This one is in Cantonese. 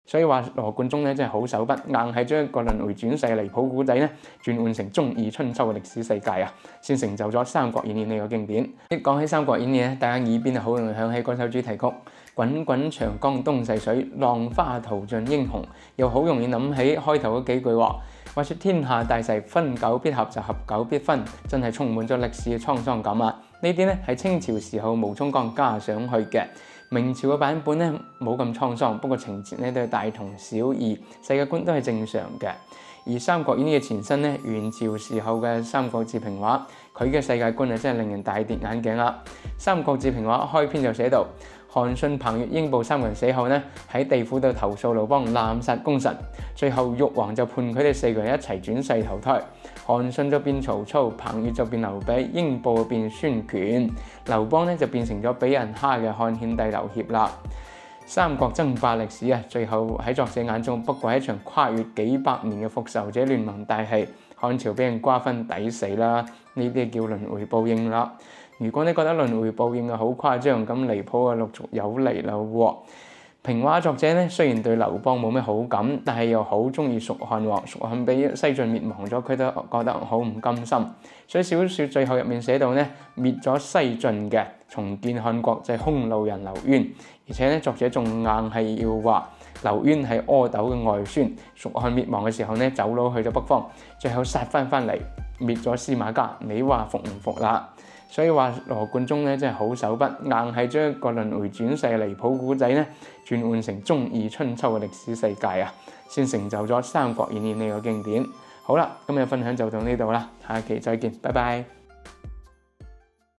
所以話羅貫中咧真係好手筆，硬係將一個輪迴轉世嘅離譜古仔咧轉換成中二春秋嘅歷史世界啊，先成就咗《三國演義》呢個經典。一講起《三國演義》咧，大家耳邊好容易響起嗰首主題曲《滾滾長江東逝水，浪花淘盡英雄》，又好容易諗起開頭嗰幾句話說天下大勢，分久必合就合久必分，真係充滿咗歷史嘅滄桑感啊！呢啲咧係清朝時候毛宗崗加上去嘅。明朝嘅版本咧冇咁滄桑，不過情節咧都係大同小異，世界觀都係正常嘅。而《三國演義》嘅前身咧，元朝時候嘅《三國志平話》，佢嘅世界觀啊真係令人大跌眼鏡啦！《三國志平話》開篇就寫到，韓信、彭越、英布三個人死後呢，喺地府度投訴劉邦濫殺功臣，最後玉皇就判佢哋4個人一齊轉世投胎。韓信就變曹操，彭越就變劉備，英布就變孫權，劉邦咧就變成咗俾人蝦嘅漢獻帝劉協啦。三國爭霸歷史啊，最後喺作者眼中不過係一場跨越幾百年嘅復仇者聯盟大戲。漢朝俾人瓜分抵死啦，呢啲叫輪迴報應啦。如果你覺得輪迴報應啊好誇張咁離譜啊，陸續有嚟啦喎。平話作者咧雖然對劉邦冇咩好感，但係又好中意蜀漢喎。蜀漢俾西晉滅亡咗，佢都覺得好唔甘心，所以小説最後入面寫到咧滅咗西晉嘅，重建漢國就係匈奴人劉淵，而且咧作者仲硬係要話劉淵係阿斗嘅外孫。蜀漢滅亡嘅時候咧走佬去咗北方，最後殺翻嚟滅咗司馬家，你話服唔服啦？所以話羅貫中咧真係好手筆，硬係將一個輪迴轉世嘅離譜古仔咧轉換成中二春秋嘅歷史世界啊，先成就咗《三國演義》呢個經典。好啦，今日分享就到呢度啦，下期再見，拜拜。